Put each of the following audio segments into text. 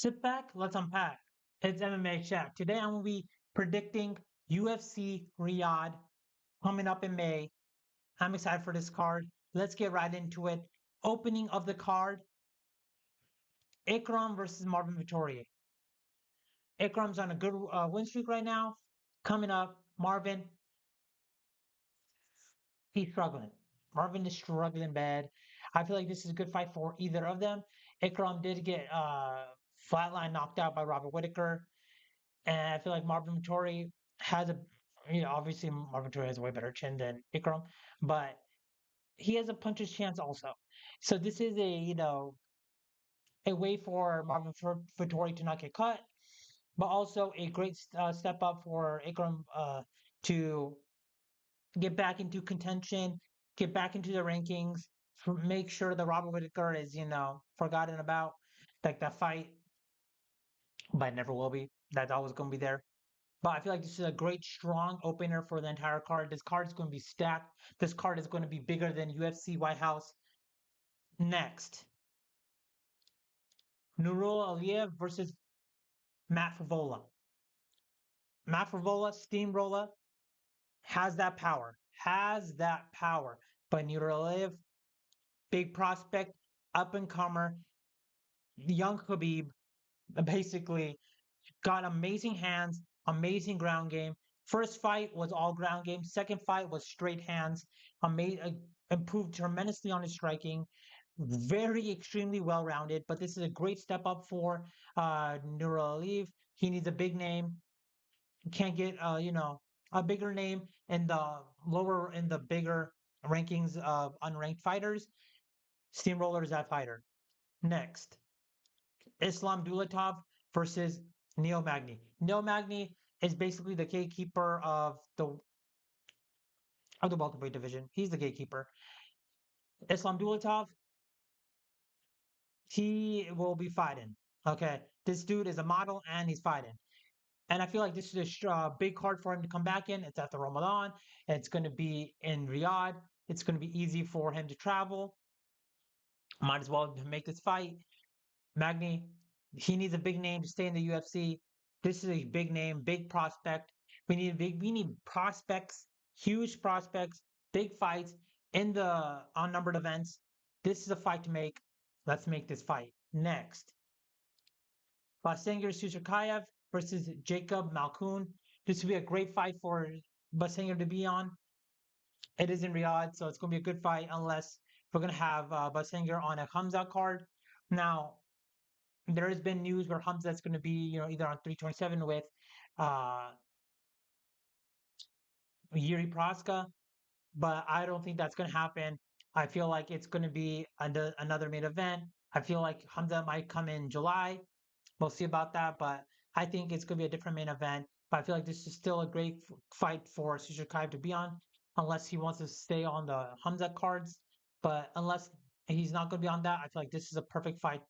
Sit back, let's unpack. It's MMA Chat. Today I'm going to be predicting UFC Riyadh coming up in May. I'm excited for this card. Let's get right into it. Opening of the card, Ikram versus Marvin Vettori. Ikram's on a good win streak right now. Coming up, Marvin, he's struggling. Marvin is struggling bad. I feel like this is a good fight for either of them. Ikram did get flatline knocked out by Robert Whitaker. And I feel like Marvin Vettori has a, obviously Marvin Vettori has a way better chin than Ikram, but he has a puncher's chance also. So this is a way for Marvin Vettori to not get cut, but also a great step up for Ikram to get back into contention, get back into the rankings, make sure that Robert Whitaker is, forgotten about, like that fight, but never will be. That's always going to be there. But I feel like this is a great, strong opener for the entire card. This card is going to be stacked. This card is going to be bigger than UFC White House. Next, Nurul Aliyev versus Matt Favola. Matt Favola, steamroller, has that power. Has that power. But Nurul Aliyev, big prospect, up and comer, young Khabib, basically got amazing hands, amazing ground game. First fight was all ground game. Second fight was straight hands. Improved tremendously on his striking. Very extremely well rounded. But this is a great step up for Nurul Aliyev. He needs a big name. Can't get a bigger name in the bigger rankings of unranked fighters. Steamroller is that fighter. Next, Islam Dulatov versus Neil Magny. Neil Magny is basically the gatekeeper of the welterweight division. He's the gatekeeper. Islam Dulatov, he will be fighting. Okay, this dude is a model and he's fighting. And I feel like this is a big card for him to come back in. It's after Ramadan. It's going to be in Riyadh. It's going to be easy for him to travel. Might as well make this fight. Magny, he needs a big name to stay in the UFC. This is a big name, big prospect. We need prospects, huge prospects, big fights in the unnumbered events. This is a fight to make. Let's make this fight. Next, Vasengar Susurkayev versus Jacob Malkoun. This will be a great fight for Vasengar to be on. It is in Riyadh, so it's going to be a good fight unless we're going to have Vasengar on a Hamza card. Now, there has been news where Hamza's going to be, either on 327 with uh, Yuri Proska, but I don't think that's going to happen. I feel like it's going to be another main event. I feel like Hamza might come in July. We'll see about that, but I think it's going to be a different main event. But I feel like this is still a great fight for Susurkayev to be on, unless he wants to stay on the Hamza cards. But unless he's not going to be on that, I feel like this is a perfect fight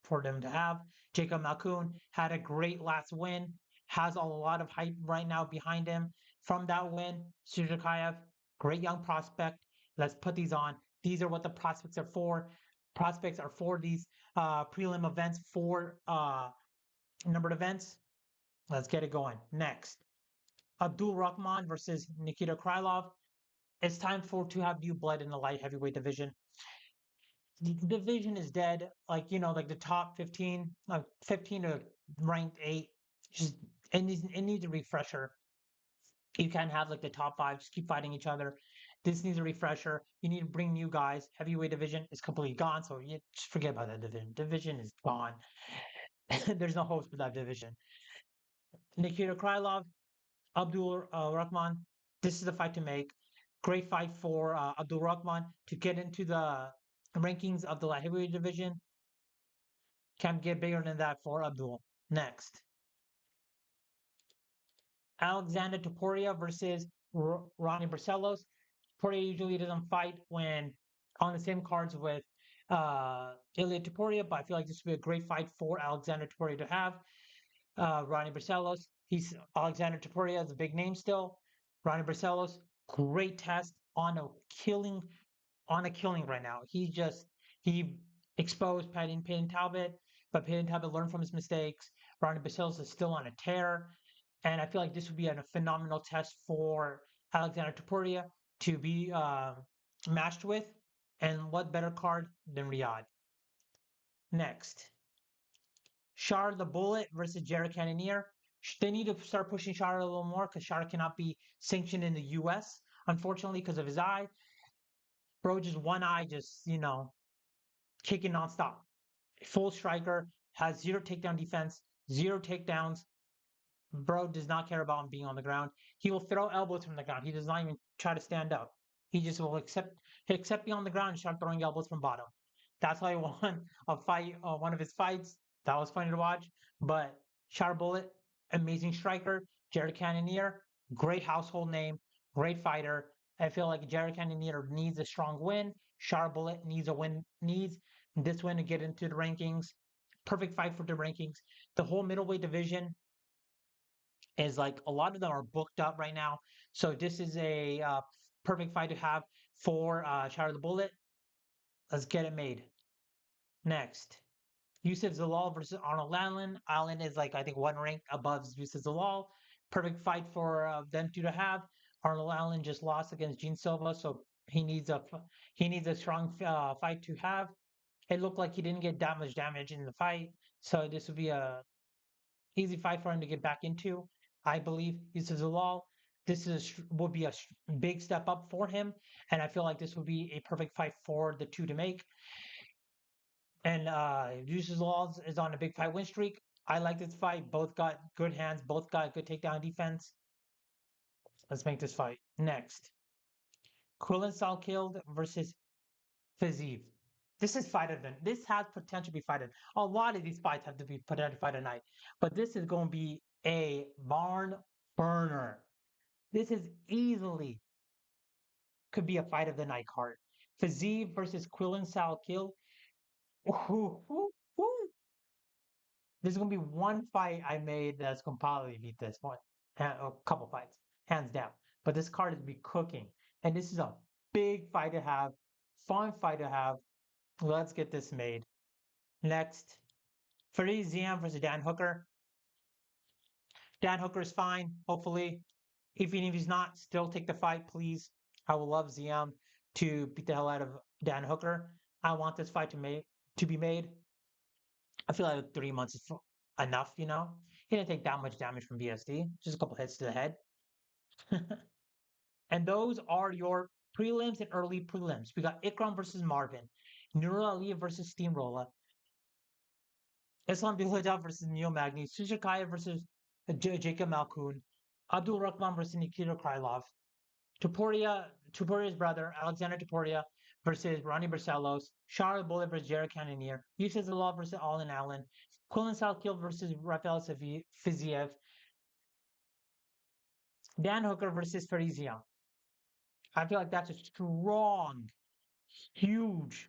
for them to have. Jacob Malkoun had a great last win, has a lot of hype right now behind him from that win. Suzukayev, great young prospect. Let's put these on. These are what the prospects are for. Prospects are for these prelim events, for numbered events. Let's get it going. Next, Abdul Rahman versus Nikita Krylov. It's time to have new blood in the light heavyweight division. The division is dead. Like the top 15, 15 to ranked 8. Just it needs a refresher. You can't have like the top 5 just keep fighting each other. This needs a refresher. You need to bring new guys. Heavyweight division is completely gone, so you just forget about that division. Division is gone. There's no host for that division. Nikita Krylov, Abdul Rahman. This is the fight to make. Great fight for Abdul Rahman to get into the rankings of the light heavyweight division. Can't get bigger than that for Abdul. Next, Alexander Topuria versus Ronnie Barcelos. Topuria usually doesn't fight when on the same cards with Ilya Topuria, but I feel like this would be a great fight for Alexander Topuria to have. Ronnie Barcelos, Alexander Topuria is a big name still. Ronnie Barcelos, great test on a killing right now. He exposed Payne Talbot. but Payton haven't learned from his mistakes. Ronnie Basils is still on a tear. And I feel like this would be a phenomenal test for Alexander Topuria to be matched with. And what better card than Riyadh? Next, Shar the Bullet versus Jared Cannonier. They need to start pushing Shar a little more because Shar cannot be sanctioned in the US, unfortunately, because of his eye. Bro, just one eye, kicking nonstop. Full striker, has zero takedown defense, zero takedowns. Bro does not care about him being on the ground. He will throw elbows from the ground. He does not even try to stand up. He just will accept being on the ground and start throwing elbows from bottom. That's why he won a fight, one of his fights. That was funny to watch. But Char Bullet, amazing striker. Jared Cannonier, great household name, great fighter. I feel like Jared Cannonier needs a strong win. Char Bullet needs this win to get into the rankings. Perfect fight for the rankings. The whole middleweight division is like a lot of them are booked up right now. So this is a perfect fight to have for Shadow the Bullet. Let's get it made. Next, Yusuf Zalal versus Arnold Allen. Allen is like I think one rank above Yusuf Zalal. Perfect fight for them two to have. Arnold Allen just lost against Gene Silva, so he needs a strong fight to have. It looked like he didn't get that much damage in the fight, so this would be a easy fight for him to get back into. I believe Yusuf Zalal. Would be a big step up for him, and I feel like this would be a perfect fight for the two to make. And Yusuf Zalal is on a big fight win streak. I like this fight. Both got good hands. Both got good takedown defense. Let's make this fight. Next, Quillen Salkeld versus Fiziev. This is fight of the. This has potential to be fight of. A lot of these fights have to be potential fight of night, but this is going to be a barn burner. This is easily could be a fight of the night card. Fiziev versus Quillen Salkeld. This is gonna be one fight I made that's gonna probably beat this one. A couple fights, hands down. But this card is be cooking, and this is a big fight to have, fun fight to have. Let's get this made. Next, Farid Ziam versus Dan Hooker. Dan Hooker is fine, hopefully. Even if he's not, still take the fight, please. I would love Ziam to beat the hell out of Dan Hooker. I want this fight to be made. I feel like 3 months is enough, you know? He didn't take that much damage from BSD, just a couple hits to the head. And those are your prelims and early prelims. We got Ikram versus Marvin, Nurul Ali versus Steamroller, Islam Bilhajab versus Neil Magny, Sushikaya versus Jacob Malkoon, Abdul Rahman versus Nikita Krylov, Tuporia's brother, Alexander Tuporia versus Ronnie Barcelos, Charles Bullet versus Jared Cannonier, Yusuf Zalal versus Allen Allen, Quillen Salkeld versus Rafael Fiziev, Dan Hooker versus Farizia. I feel like that's a strong, huge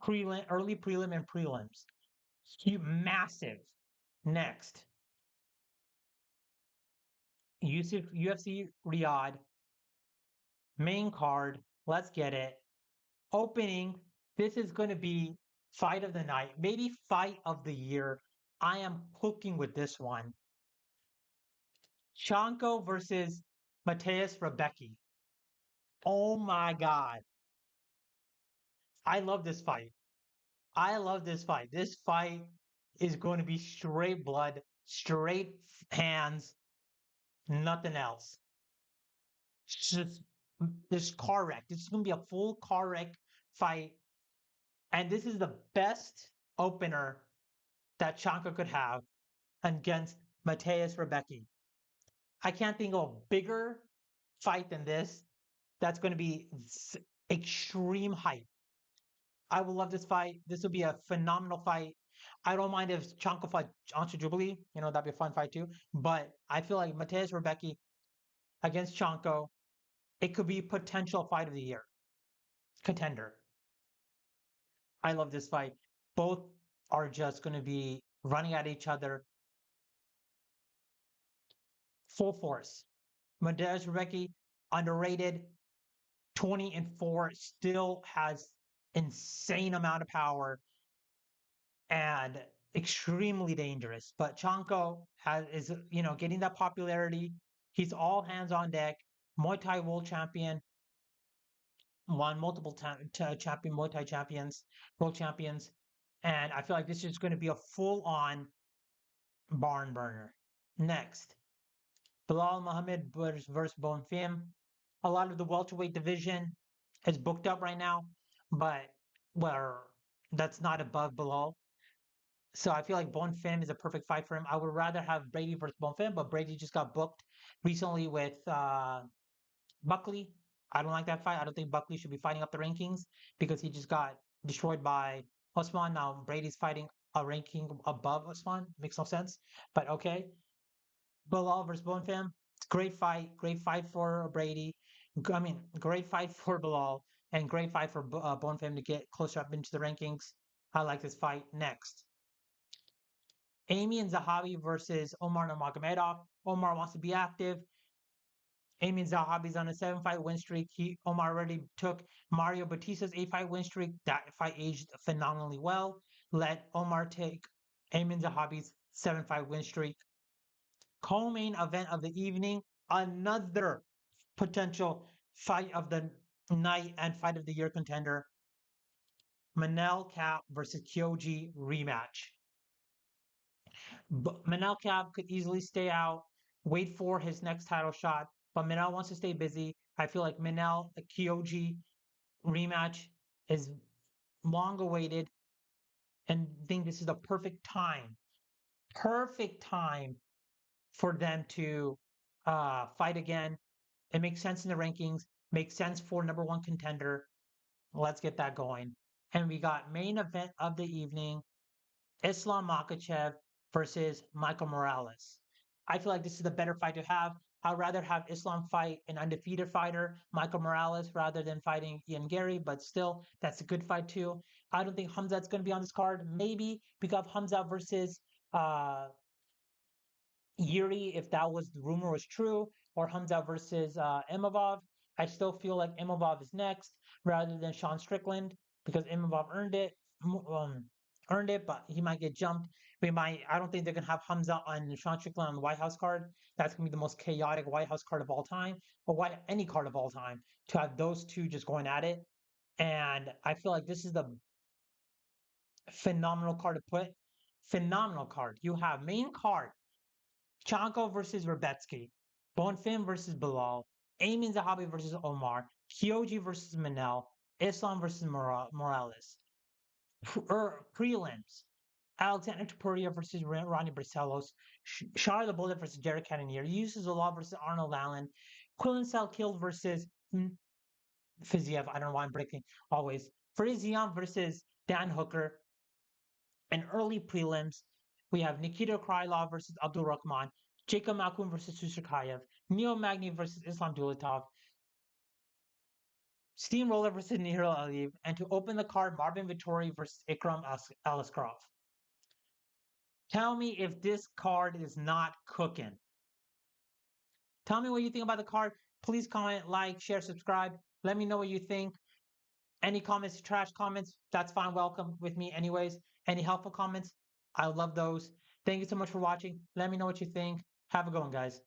early prelim and prelims. Massive. Next, UFC Riyadh main card. Let's get it. Opening. This is going to be fight of the night, maybe fight of the year. I am cooking with this one. Chanko versus Mateus Rebecki. Oh my God. I love this fight. I love this fight. This fight is going to be straight blood, straight hands, nothing else. Just this car wreck. This is going to be a full car wreck fight. And this is the best opener that Chanka could have against Mateus Rebecki. I can't think of a bigger fight than this. That's going to be extreme hype. I will love this fight. This will be a phenomenal fight. I don't mind if Chanko fought Ancho Jubilee. That'd be a fun fight too. But I feel like Mateus Rebecki against Chanko, it could be potential fight of the year contender. I love this fight. Both are just going to be running at each other full force. Mateus Rebecki, underrated, 20-4, still has insane amount of power. and extremely dangerous. But Chanko is getting that popularity. He's all hands on deck. Muay Thai world champion, won multiple champion Muay Thai champions, world champions, and I feel like this is going to be a full on barn burner. Next, Bilal Muhammad versus Bonfim. A lot of the welterweight division is booked up right now, but where that's not above Bilal. So I feel like Bonfim is a perfect fight for him. I would rather have Brady versus Bonfim, but Brady just got booked recently with Buckley. I don't like that fight. I don't think Buckley should be fighting up the rankings because he just got destroyed by Usman. Now Brady's fighting a ranking above Usman. Makes no sense. But okay. Bilal versus Bonfim. Great fight. Great fight for Brady. I mean, great fight for Bilal and great fight for Bonfim to get closer up into the rankings. I like this fight. Next. Amy and Zahabi versus Omar Nurmagomedov. Omar wants to be active. Amy Zahabi's on a 7-fight win streak. Omar already took Mario Batista's 8-fight win streak. That fight aged phenomenally well. Let Omar take Amy Zahabi's 7-fight win streak. Co-main event of the evening. Another potential fight of the night and fight of the year contender. Manel Cap versus Kyoji rematch. Manel Cap could easily stay out, wait for his next title shot, but Manel wants to stay busy. I feel like Manel Kyoji rematch is long awaited, and think this is the perfect time for them to fight again. It makes sense in the rankings, makes sense for number one contender. Let's get that going. And we got main event of the evening. Islam Makhachev versus Michael Morales. I feel like this is the better fight to have. I'd rather have Islam fight an undefeated fighter, Michael Morales, rather than fighting Ian Gary, but still, that's a good fight too. I don't think Hamzat's going to be on this card. Maybe we got Hamzat versus uh, Yuri, if that was the rumor was true, or Hamza versus Imavov. I still feel like Imavov is next rather than Sean Strickland because Imavov earned it, but he might get jumped. We might. I don't think they're gonna have Hamza and Sean Strickland on the White House card. That's gonna be the most chaotic White House card of all time, or any card of all time. To have those two just going at it, and I feel like this is the phenomenal card to put. Phenomenal card. You have main card Chanko versus Rebetsky, Bonfim versus Bilal, Amin Zahabi versus Omar, Kyoji versus Manel, Islam versus Morales. Prelims, Alexander Topuria versus Ronnie Barcelos, Shar the Bullet versus Jared Cannonier, Yusuf Zalal versus Arnold Allen, Quillen Salkill versus Fiziev. I don't know why I'm breaking always. Frizian versus Dan Hooker, and early prelims, we have Nikita Krylov versus Abdul Rahman, Jacob Malkoun versus Susarkayev, Neil Magny versus Islam Dulatov, Steamroller versus Nihil Aliyev, and to open the card, Marvin Vittori versus Ikram Aliskerov. Tell me if this card is not cooking. Tell me what you think about the card. Please comment, like, share, subscribe. Let me know what you think. Any comments, trash comments, that's fine. Welcome with me, anyways. Any helpful comments, I love those. Thank you so much for watching. Let me know what you think. Have a good one, guys.